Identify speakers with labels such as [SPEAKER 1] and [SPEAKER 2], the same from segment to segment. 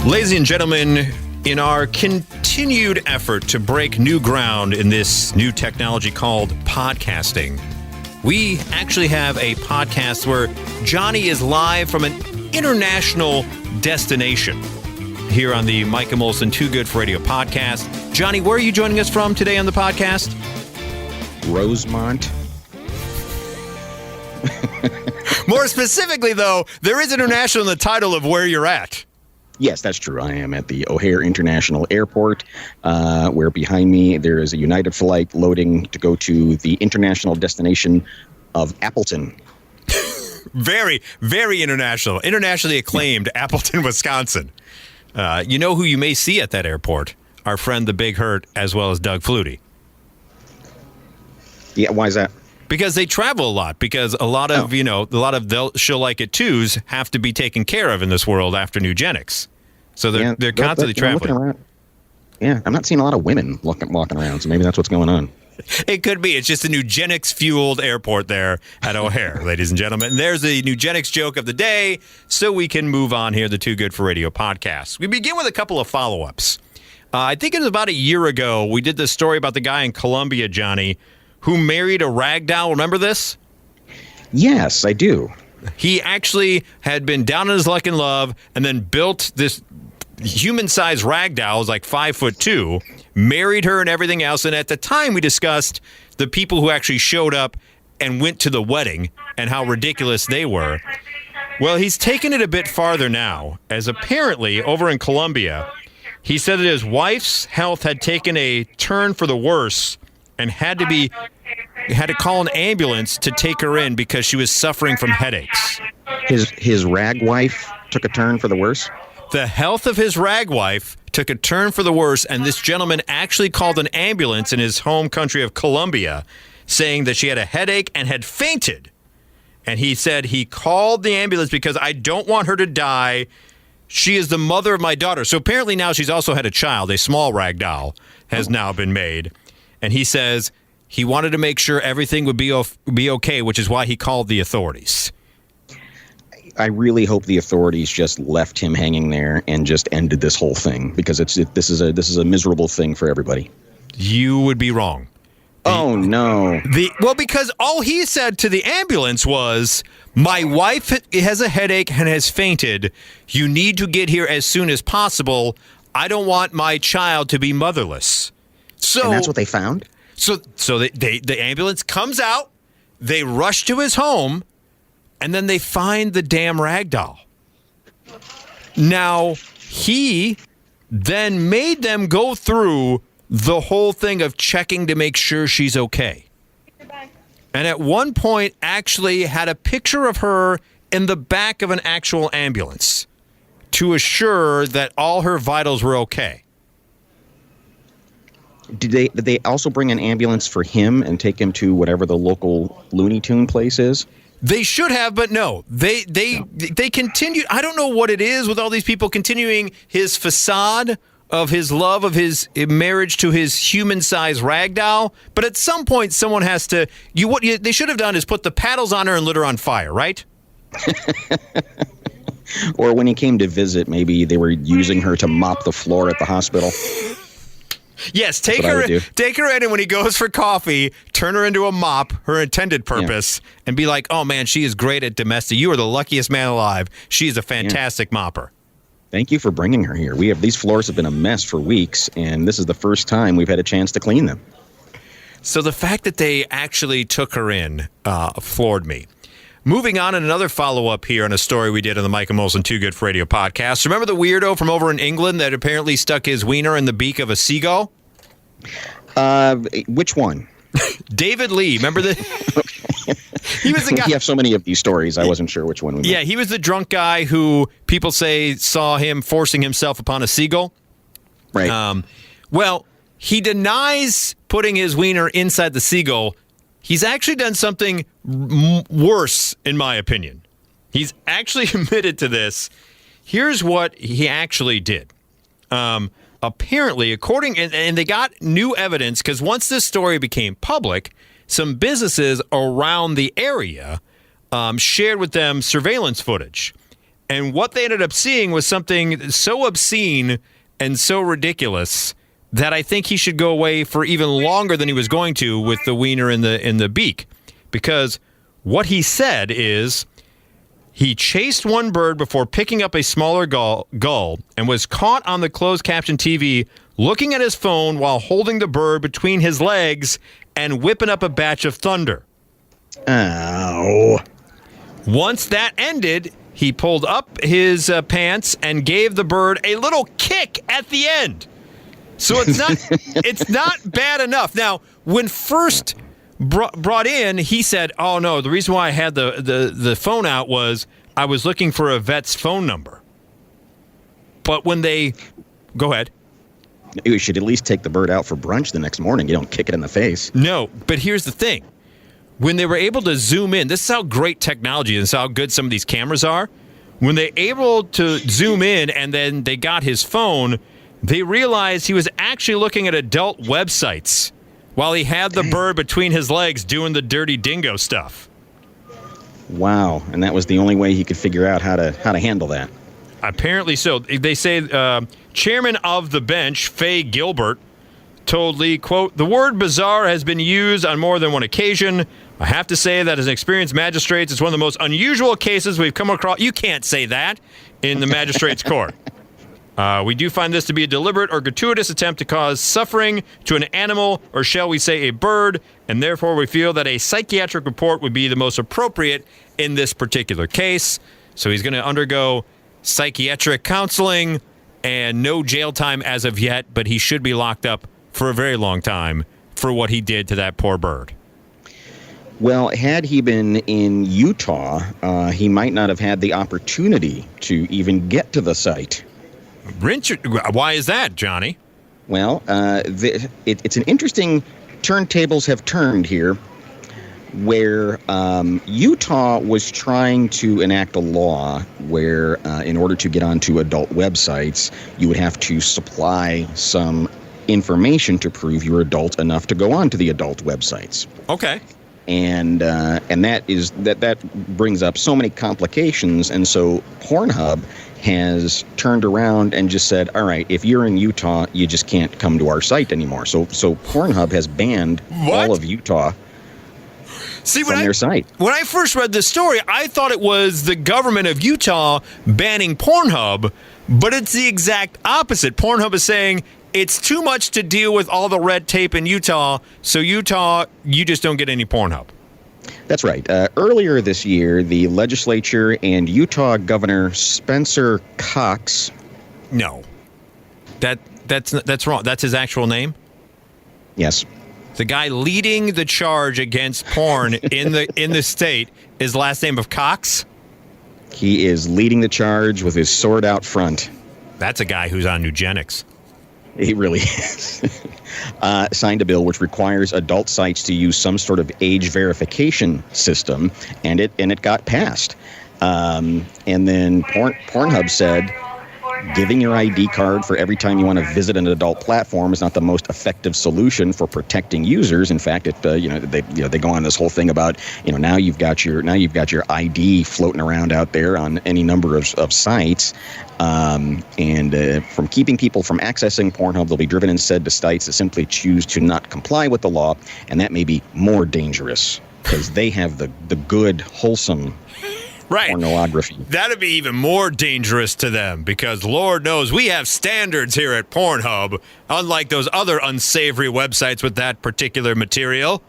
[SPEAKER 1] Ladies and gentlemen, in our continued effort to break new ground in this new technology called podcasting, we actually have a podcast where Johnny is live from an international destination here on the Mike and Molson Too Good for Radio podcast. Johnny, where are you joining us from today on the podcast?
[SPEAKER 2] Rosemont.
[SPEAKER 1] More specifically, though, there is international in the title of where you're at.
[SPEAKER 2] Yes, that's true. I am at the O'Hare International Airport, where behind me there is a United flight loading to go to the international destination of Appleton.
[SPEAKER 1] Very, very international. Internationally acclaimed Appleton, Wisconsin. You know who you may see at that airport? Our friend, the Big Hurt, as well as Doug Flutie.
[SPEAKER 2] Yeah, why is that?
[SPEAKER 1] Because they travel a lot. Because a lot of, they'll She'll Like It Twos have to be taken care of in this world after eugenics. So they're constantly traveling.
[SPEAKER 2] Yeah, I'm not seeing a lot of women walking around, so maybe that's what's going on.
[SPEAKER 1] It could be. It's just a eugenics-fueled airport there at O'Hare, ladies and gentlemen. And there's the eugenics joke of the day, so we can move on here, the Too Good for Radio podcast. We begin with a couple of follow-ups. I think it was about a year ago, we did this story about the guy in Colombia, Johnny, who married a rag doll. Remember this?
[SPEAKER 2] Yes, I do. He
[SPEAKER 1] actually had been down on his luck in love and then built this human-sized rag doll, was like 5'2", married her and everything else. And at the time, we discussed the people who actually showed up and went to the wedding and how ridiculous they were. Well, he's taken it a bit farther now, as apparently over in Colombia, he said that his wife's health had taken a turn for the worse and had to call an ambulance to take her in because she was suffering from headaches.
[SPEAKER 2] His rag wife took a turn for the worse?
[SPEAKER 1] The health of his rag wife took a turn for the worse, and this gentleman actually called an ambulance in his home country of Colombia, saying that she had a headache and had fainted. And he said he called the ambulance because I don't want her to die. She is the mother of my daughter. So apparently now she's also had a child. A small rag doll has now been made. And he says he wanted to make sure everything would be okay, which is why he called the authorities.
[SPEAKER 2] I really hope the authorities just left him hanging there and just ended this whole thing, because this is a miserable thing for everybody.
[SPEAKER 1] You would be wrong.
[SPEAKER 2] Oh, no.
[SPEAKER 1] Because all he said to the ambulance was, my wife has a headache and has fainted. You need to get here as soon as possible. I don't want my child to be motherless.
[SPEAKER 2] And that's what they found?
[SPEAKER 1] So the ambulance comes out, they rush to his home, and then they find the damn rag doll. Now, he then made them go through the whole thing of checking to make sure she's okay. And at one point actually had a picture of her in the back of an actual ambulance to assure that all her vitals were okay.
[SPEAKER 2] Did they also bring an ambulance for him and take him to whatever the local Looney Tune place is?
[SPEAKER 1] They should have, but no. They continued. I don't know what it is with all these people continuing his facade of his love of his marriage to his human-sized rag doll. But at some point, someone has to. What they should have done is put the paddles on her and lit her on fire, right?
[SPEAKER 2] Or when he came to visit, maybe they were using her to mop the floor at the hospital.
[SPEAKER 1] Yes, take her in, and when he goes for coffee, turn her into a mop, her intended purpose, and be like, oh, man, she is great at domestic. You are the luckiest man alive. She is a fantastic mopper.
[SPEAKER 2] Thank you for bringing her here. These floors have been a mess for weeks, and this is the first time we've had a chance to clean them.
[SPEAKER 1] So the fact that they actually took her in floored me. Moving on, and another follow-up here on a story we did on the Mike and Molson Too Good for Radio podcast. Remember the weirdo from over in England that apparently stuck his wiener in the beak of a seagull?
[SPEAKER 2] Which one?
[SPEAKER 1] David Lee. Remember the? He was the guy.
[SPEAKER 2] We have so many of these stories. I wasn't sure which one we meant.
[SPEAKER 1] Yeah, he was the drunk guy who people say saw him forcing himself upon a seagull.
[SPEAKER 2] Right.
[SPEAKER 1] Well, he denies putting his wiener inside the seagull. He's actually done something worse, in my opinion. He's actually admitted to this. Here's what he actually did. Apparently, and they got new evidence, because once this story became public, some businesses around the area shared with them surveillance footage. And what they ended up seeing was something so obscene and so ridiculous that I think he should go away for even longer than he was going to with the wiener in the beak. Because what he said is he chased one bird before picking up a smaller gull and was caught on the closed caption TV looking at his phone while holding the bird between his legs and whipping up a batch of thunder.
[SPEAKER 2] Ow.
[SPEAKER 1] Once that ended, he pulled up his pants and gave the bird a little kick at the end. So it's not bad enough. Now, when first brought in, he said, "Oh no, the reason why I had the phone out was I was looking for a vet's phone number." But when they go ahead.
[SPEAKER 2] You should at least take the bird out for brunch the next morning. You don't kick it in the face.
[SPEAKER 1] No, but here's the thing. When they were able to zoom in, this is how great technology is, how good some of these cameras are. When they were able to zoom in and then they got his phone, they realized he was actually looking at adult websites while he had the bird between his legs doing the dirty dingo stuff.
[SPEAKER 2] Wow, and that was the only way he could figure out how to handle that.
[SPEAKER 1] Apparently so. They say chairman of the bench, Faye Gilbert, told Lee, quote, "The word bizarre has been used on more than one occasion. I have to say that as an experienced magistrate, it's one of the most unusual cases we've come across." You can't say that in the magistrate's court. "We do find this to be a deliberate or gratuitous attempt to cause suffering to an animal, or shall we say a bird, and therefore we feel that a psychiatric report would be the most appropriate in this particular case." So he's going to undergo psychiatric counseling and no jail time as of yet, but he should be locked up for a very long time for what he did to that poor bird.
[SPEAKER 2] Well, had he been in Utah, he might not have had the opportunity to even get to the site.
[SPEAKER 1] Why is that, Johnny?
[SPEAKER 2] Well, it's an interesting turntables have turned here, where Utah was trying to enact a law where in order to get onto adult websites, you would have to supply some information to prove you're adult enough to go onto the adult websites.
[SPEAKER 1] Okay.
[SPEAKER 2] And that brings up so many complications, and so Pornhub has turned around and just said, all right, if you're in Utah, you just can't come to our site anymore. So Pornhub has banned all of Utah from their site.
[SPEAKER 1] When I first read this story, I thought it was the government of Utah banning Pornhub, but it's the exact opposite. Pornhub is saying it's too much to deal with all the red tape in Utah, so Utah, you just don't get any Pornhub.
[SPEAKER 2] That's right. Earlier this year, the legislature and Utah Governor Spencer Cox.
[SPEAKER 1] No, that's wrong. That's his actual name?
[SPEAKER 2] Yes.
[SPEAKER 1] The guy leading the charge against porn in the state is last name of Cox?
[SPEAKER 2] He is leading the charge with his sword out front.
[SPEAKER 1] That's a guy who's on eugenics.
[SPEAKER 2] He really is. Signed a bill which requires adult sites to use some sort of age verification system, and it got passed. And then Pornhub said, giving your ID card for every time you want to visit an adult platform is not the most effective solution for protecting users. In fact, they go on this whole thing about now you've got your ID floating around out there on any number of sites, and from keeping people from accessing Pornhub, they'll be driven instead to sites that simply choose to not comply with the law, and that may be more dangerous because they have the good, wholesome.
[SPEAKER 1] Right.
[SPEAKER 2] Pornography.
[SPEAKER 1] That'd be even more dangerous to them because Lord knows we have standards here at Pornhub, unlike those other unsavory websites with that particular material.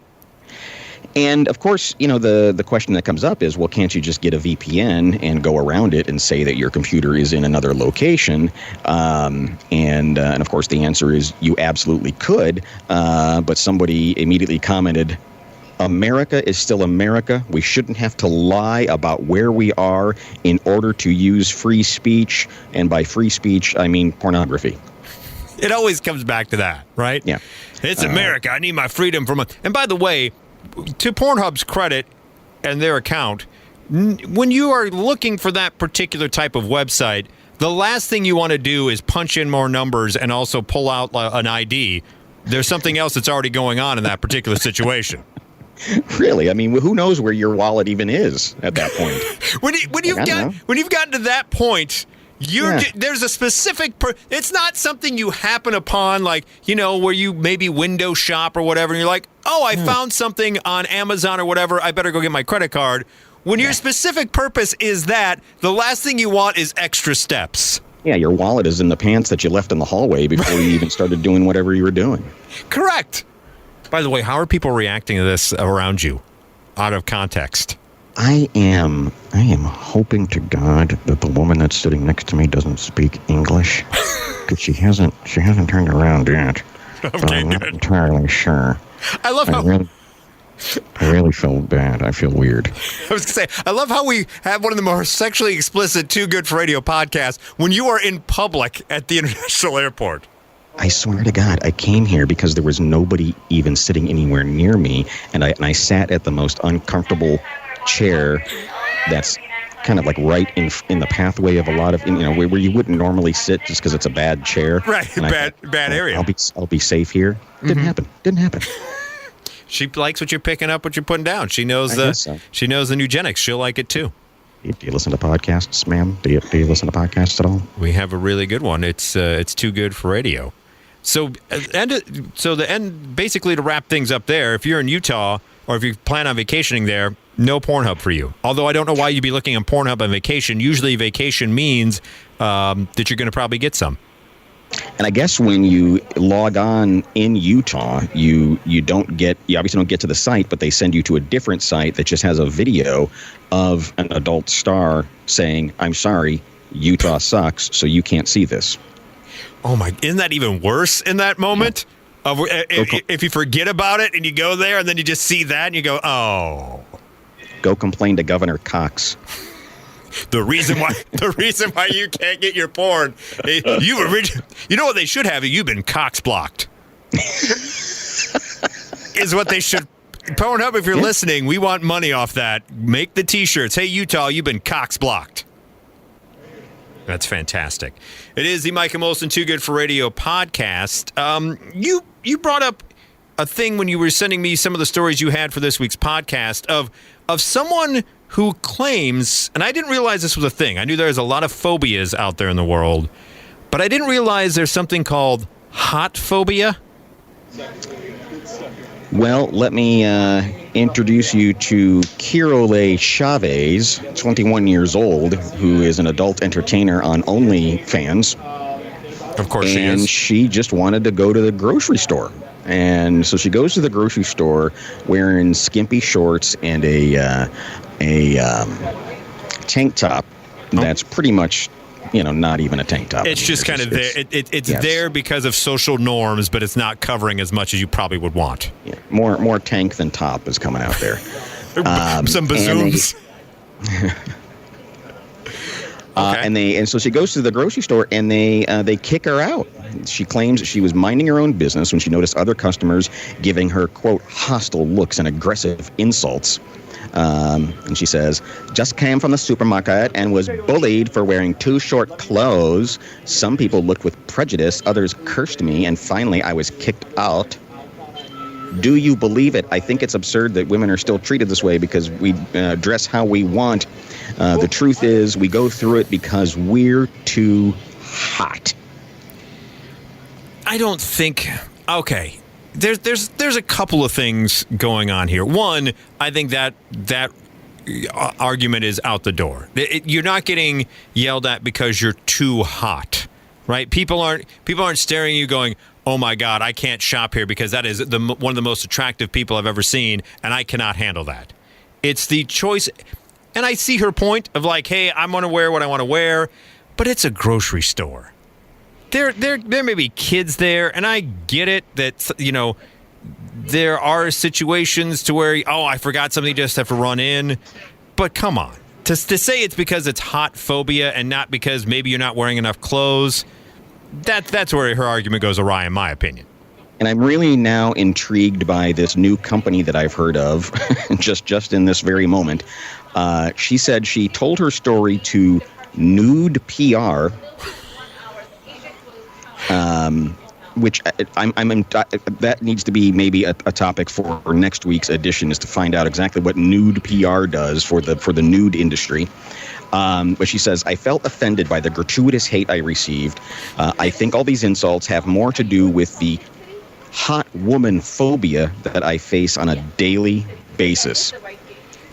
[SPEAKER 2] And of course, the question that comes up is, well, can't you just get a VPN and go around it and say that your computer is in another location? And of course, the answer is you absolutely could. But somebody immediately commented, America is still America. We shouldn't have to lie about where we are in order to use free speech. And by free speech, I mean pornography.
[SPEAKER 1] It always comes back to that, right?
[SPEAKER 2] Yeah.
[SPEAKER 1] It's America. I need my freedom from it. And by the way, to Pornhub's credit and their account, when you are looking for that particular type of website, the last thing you want to do is punch in more numbers and also pull out an ID. There's something else that's already going on in that particular situation.
[SPEAKER 2] Really? I mean, who knows where your wallet even is at that point?
[SPEAKER 1] When you've gotten to that point,
[SPEAKER 2] Yeah.
[SPEAKER 1] there's a specific. It's not something you happen upon, like where you maybe window shop or whatever, and you're like, oh, I found something on Amazon or whatever. I better go get my credit card. When your specific purpose is that, the last thing you want is extra steps.
[SPEAKER 2] Yeah, your wallet is in the pants that you left in the hallway before you even started doing whatever you were doing.
[SPEAKER 1] Correct. By the way, how are people reacting to this around you, out of context?
[SPEAKER 2] I am hoping to God that the woman that's sitting next to me doesn't speak English, because she hasn't turned around yet. But I'm not entirely sure.
[SPEAKER 1] I love how.
[SPEAKER 2] I really feel bad. I feel weird.
[SPEAKER 1] I was going to say, I love how we have one of the more sexually explicit Too Good for Radio podcasts when you are in public at the international airport.
[SPEAKER 2] I swear to God, I came here because there was nobody even sitting anywhere near me, and I sat at the most uncomfortable chair that's kind of like right in the pathway of a lot of, where you wouldn't normally sit just because it's a bad chair.
[SPEAKER 1] Right,
[SPEAKER 2] and
[SPEAKER 1] bad area.
[SPEAKER 2] I'll be safe here. Didn't happen.
[SPEAKER 1] She likes what you're picking up, what you're putting down. She knows she knows the eugenics. She'll like it too.
[SPEAKER 2] Do you listen to podcasts, ma'am? Do you listen to podcasts at all?
[SPEAKER 1] We have a really good one. It's Too Good for Radio. So basically, to wrap things up there, if you're in Utah or if you plan on vacationing there, no Pornhub for you. Although I don't know why you'd be looking on Pornhub on vacation. Usually vacation means that you're going to probably get some.
[SPEAKER 2] And I guess when you log on in Utah, you obviously don't get to the site, but they send you to a different site that just has a video of an adult star saying, "I'm sorry, Utah sucks, so you can't see this."
[SPEAKER 1] Oh my! Isn't that even worse in that moment? If you forget about it and you go there and then you just see that and you go, "Oh."
[SPEAKER 2] Go complain to Governor Cox.
[SPEAKER 1] The reason why you can't get your porn, you know what they should have? You've been Cox blocked. Is what they should. Pornhub, if you're listening, we want money off that. Make the T-shirts. Hey, Utah, you've been Cox blocked. That's fantastic. It is the Mike and Molson Too Good for Radio podcast. You brought up a thing when you were sending me some of the stories you had for this week's podcast of someone who claims, and I didn't realize this was a thing. I knew there's a lot of phobias out there in the world, but I didn't realize there's something called hot phobia.
[SPEAKER 2] Well, let me introduce you to Kirole Chavez, 21 years old, who is an adult entertainer on OnlyFans.
[SPEAKER 1] Of course she is.
[SPEAKER 2] And she just wanted to go to the grocery store. And so she goes to the grocery store wearing skimpy shorts and a tank top that's pretty much, not even a tank top.
[SPEAKER 1] It's just kind of there. It's there because of social norms, but it's not covering as much as you probably would want.
[SPEAKER 2] Yeah, more tank than top is coming out there.
[SPEAKER 1] Some bazooms.
[SPEAKER 2] And so she goes to the grocery store and they kick her out. She claims that she was minding her own business when she noticed other customers giving her, quote, hostile looks and aggressive insults. And she says, just came from the supermarket and was bullied for wearing too short clothes. Some people looked with prejudice, others cursed me, and finally I was kicked out. Do you believe it? I think it's absurd that women are still treated this way because we dress how we want. The truth is we go through it because we're too hot.
[SPEAKER 1] I don't think... Okay. There's a couple of things going on here. One, I think that argument is out the door. You're not getting yelled at because you're too hot, right? People aren't staring at you going, "Oh my God, I can't shop here because that is one of the most attractive people I've ever seen, and I cannot handle that." It's the choice, and I see her point of like, "Hey, I want to wear what I want to wear," but it's a grocery store. There may be kids there, and I get it that, there are situations to where, I forgot something, you just have to run in. But come on. To say it's because it's hot phobia and not because maybe you're not wearing enough clothes, that's where her argument goes awry, in my opinion.
[SPEAKER 2] And I'm really now intrigued by this new company that I've heard of, just in this very moment. She said she told her story to Nude PR. which that needs to be maybe a topic for next week's edition, is to find out exactly what nude PR does for the nude industry. But she says, I felt offended by the gratuitous hate I received. I think all these insults have more to do with the hot woman phobia that I face on a daily basis.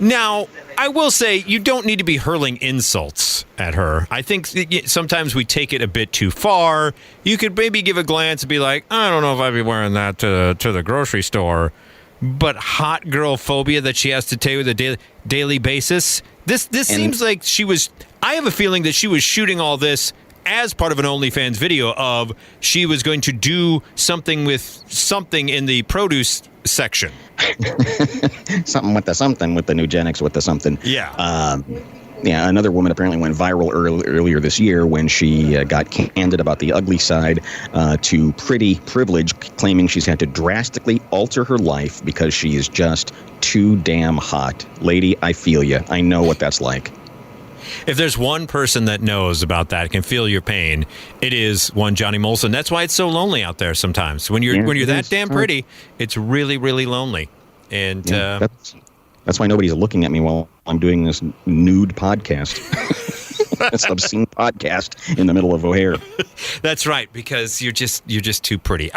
[SPEAKER 1] Now, I will say you don't need to be hurling insults at her. I think sometimes we take it a bit too far. You could maybe give a glance and be like, I don't know if I'd be wearing that to the grocery store. But hot girl phobia that she has to take with a daily basis. This seems like she was. I have a feeling that she was shooting all this as part of an OnlyFans video of she was going to do something with something in the produce section.
[SPEAKER 2] something with the Nugenics with the something.
[SPEAKER 1] Yeah.
[SPEAKER 2] Yeah, another woman apparently went viral earlier this year when she got candid about the ugly side to pretty privilege, claiming she's had to drastically alter her life because she is just too damn hot. Lady, I feel you. I know what that's like.
[SPEAKER 1] If there's one person that knows about that, can feel your pain, it is one Johnny Molson. That's why it's so lonely out there sometimes. When you're that damn pretty, it's really, really lonely. And
[SPEAKER 2] that's why nobody's looking at me while I'm doing this nude podcast. This obscene podcast in the middle of O'Hare.
[SPEAKER 1] That's right, because you're just too pretty.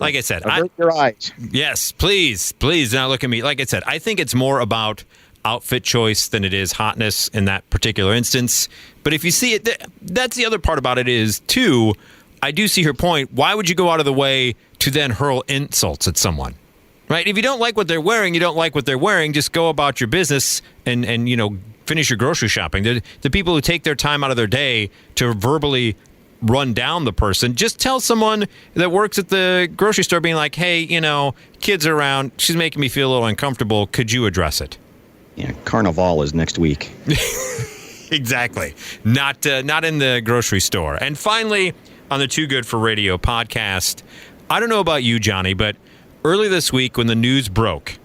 [SPEAKER 1] Like I said,
[SPEAKER 2] avert your eyes.
[SPEAKER 1] Yes, please do not look at me. Like I said, I think it's more about outfit choice than it is hotness in that particular instance. But if you see it, that's the other part about it is, too, I do see her point. Why would you go out of the way to then hurl insults at someone? Right? If you don't like what they're wearing, you don't like what they're wearing. Just go about your business and finish your grocery shopping. The people who take their time out of their day to verbally run down the person, just tell someone that works at the grocery store being like, hey, kids are around. She's making me feel a little uncomfortable. Could you address it?
[SPEAKER 2] Yeah, Carnival is next week.
[SPEAKER 1] Exactly. Not in the grocery store. And finally, on the Too Good for Radio podcast, I don't know about you, Johnny, but early this week when the news broke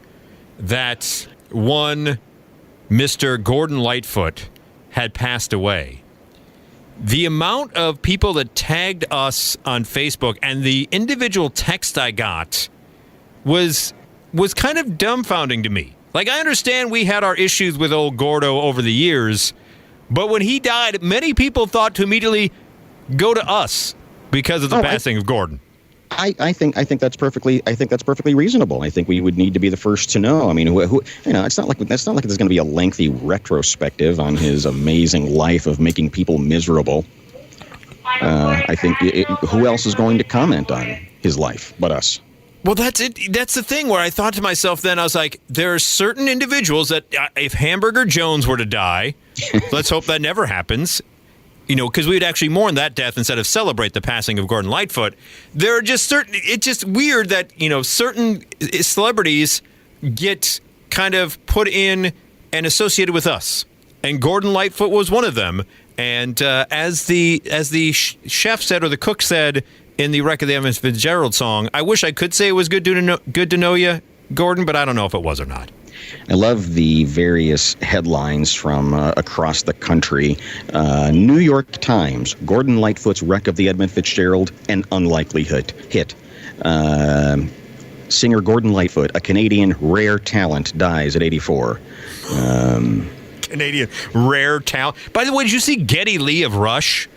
[SPEAKER 1] that one Mr. Gordon Lightfoot had passed away, the amount of people that tagged us on Facebook and the individual text I got was kind of dumbfounding to me. Like, I understand we had our issues with old Gordo over the years, but when he died, many people thought to immediately go to us because of the passing of Gordon.
[SPEAKER 2] I think that's perfectly reasonable. I think we would need to be the first to know. I mean, it's not like there's going to be a lengthy retrospective on his amazing life of making people miserable. I think who else is going to comment on his life but us?
[SPEAKER 1] Well, that's it. That's the thing where I thought to myself then, I was like, there are certain individuals that if Hamburger Jones were to die, let's hope that never happens, because we would actually mourn that death instead of celebrate the passing of Gordon Lightfoot. There are just it's just weird that, certain celebrities get kind of put in and associated with us. And Gordon Lightfoot was one of them. And as the chef said, or the cook said, in the Wreck of the Evans Fitzgerald song, I wish I could say it was good to know you, Gordon, but I don't know if it was or not.
[SPEAKER 2] I love the various headlines from across the country. New York Times, Gordon Lightfoot's Wreck of the Edmund Fitzgerald, an unlikely hit. Singer Gordon Lightfoot, a Canadian rare talent, dies at 84.
[SPEAKER 1] Canadian rare talent. By the way, did you see Geddy Lee of Rush?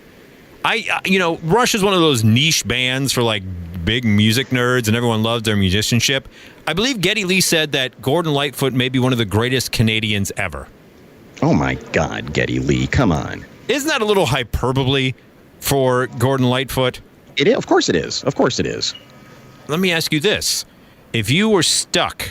[SPEAKER 1] Rush is one of those niche bands for like big music nerds and everyone loves their musicianship. I believe Geddy Lee said that Gordon Lightfoot may be one of the greatest Canadians ever.
[SPEAKER 2] Oh my God, Geddy Lee, come on.
[SPEAKER 1] Isn't that a little hyperbole for Gordon Lightfoot?
[SPEAKER 2] Of course it is. Of course it is.
[SPEAKER 1] Let me ask you this. If you were stuck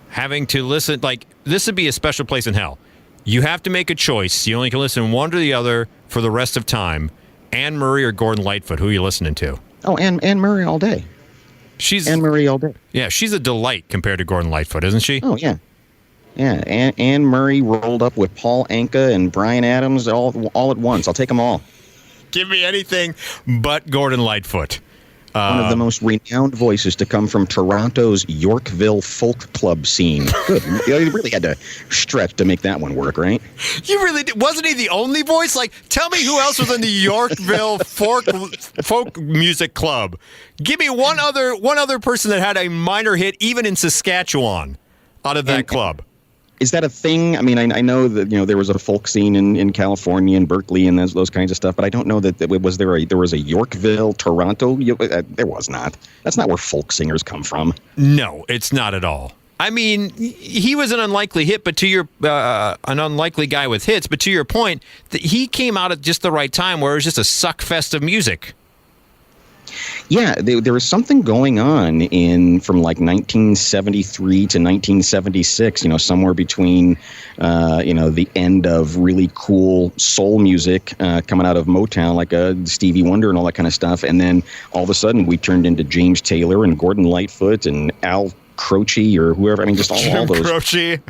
[SPEAKER 1] having to listen, like this would be a special place in hell. You have to make a choice. You only can listen one or the other for the rest of time. Anne Murray or Gordon Lightfoot? Who are you listening to?
[SPEAKER 2] Oh, Anne Murray all day. Anne Murray all day.
[SPEAKER 1] Yeah, she's a delight compared to Gordon Lightfoot, isn't she?
[SPEAKER 2] Oh, yeah. Yeah, Anne Murray rolled up with Paul Anka and Bryan Adams all at once. I'll take them all.
[SPEAKER 1] Give me anything but Gordon Lightfoot.
[SPEAKER 2] One of the most renowned voices to come from Toronto's Yorkville folk club scene. Good. You really had to stretch to make that one work, right?
[SPEAKER 1] You really did. Wasn't he the only voice? Like, tell me who else was in the Yorkville folk music club. Give me one other person that had a minor hit, even in Saskatchewan, out of that club.
[SPEAKER 2] Is that a thing? I mean, I know that there was a folk scene in California and Berkeley and those kinds of stuff, but I don't know that there was a Yorkville, Toronto. There was not. That's not where folk singers come from.
[SPEAKER 1] No, it's not at all. I mean, he was an unlikely hit, but to your an unlikely guy with hits. But to your point, he came out at just the right time, where it was just a suck fest of music.
[SPEAKER 2] Yeah, there was something going on from like 1973 to 1976, somewhere between, the end of really cool soul music coming out of Motown, like Stevie Wonder and all that kind of stuff. And then all of a sudden we turned into James Taylor and Gordon Lightfoot and Al Croce or whoever. I mean, just all those.
[SPEAKER 1] Croce.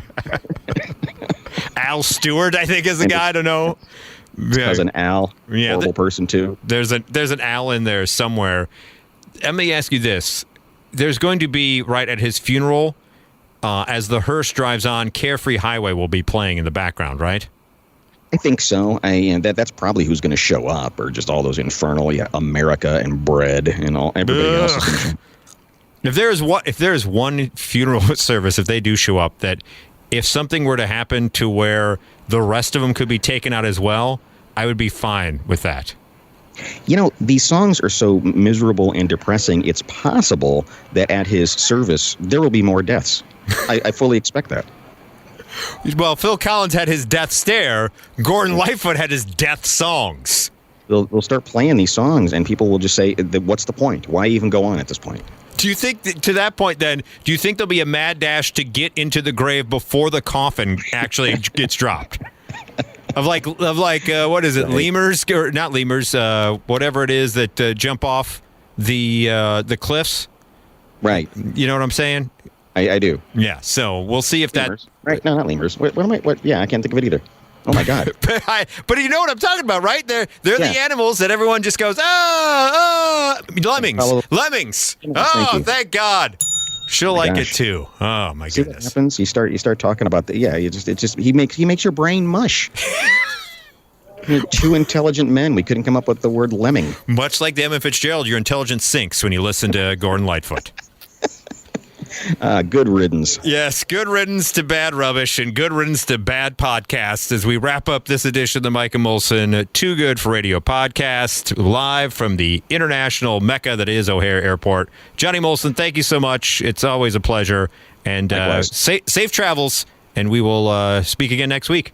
[SPEAKER 1] Al Stewart, I think, is the guy. I don't know.
[SPEAKER 2] As an Al, horrible person too.
[SPEAKER 1] There's an Al in there somewhere. Let me ask you this: there's going to be right at his funeral, as the hearse drives on, "Carefree Highway" will be playing in the background, right?
[SPEAKER 2] I think so. That's probably who's going to show up, or just all those infernal, America and Bread and all everybody else. Is gonna show.
[SPEAKER 1] If there's one funeral service, if they do show up, that if something were to happen to where the rest of them could be taken out as well, I would be fine with that.
[SPEAKER 2] These songs are so miserable and depressing, it's possible that at his service, there will be more deaths. I fully expect that.
[SPEAKER 1] Well, Phil Collins had his death stare. Gordon Lightfoot had his death songs.
[SPEAKER 2] They'll start playing these songs, and people will just say, what's the point? Why even go on at this point?
[SPEAKER 1] Do you think, to that point then, do you think there'll be a mad dash to get into the grave before the coffin actually gets dropped? Of like, what is it, lemurs, or not lemurs, whatever it is that jump off the cliffs?
[SPEAKER 2] Right.
[SPEAKER 1] You know what I'm saying?
[SPEAKER 2] I do.
[SPEAKER 1] Yeah, so we'll see if
[SPEAKER 2] lemurs.
[SPEAKER 1] that...
[SPEAKER 2] Right, no, not lemurs. What am I, yeah, I can't think of it either. Oh, my God.
[SPEAKER 1] But you know what I'm talking about, right? They're the animals that everyone just goes, lemmings. Lemmings. Oh, thank God. She'll like it too. Oh my goodness.
[SPEAKER 2] See what happens? You start talking about he makes your brain mush. Two intelligent men. We couldn't come up with the word lemming.
[SPEAKER 1] Much like the Emmett Fitzgerald, your intelligence sinks when you listen to Gordon Lightfoot.
[SPEAKER 2] Good riddance.
[SPEAKER 1] Yes, good riddance to bad rubbish and good riddance to bad podcasts as we wrap up this edition of the Mike and Molson Too Good for Radio podcast, live from the international mecca that is O'Hare Airport. Johnny Molson, thank you so much. It's always a pleasure. And safe travels, and we will speak again next week.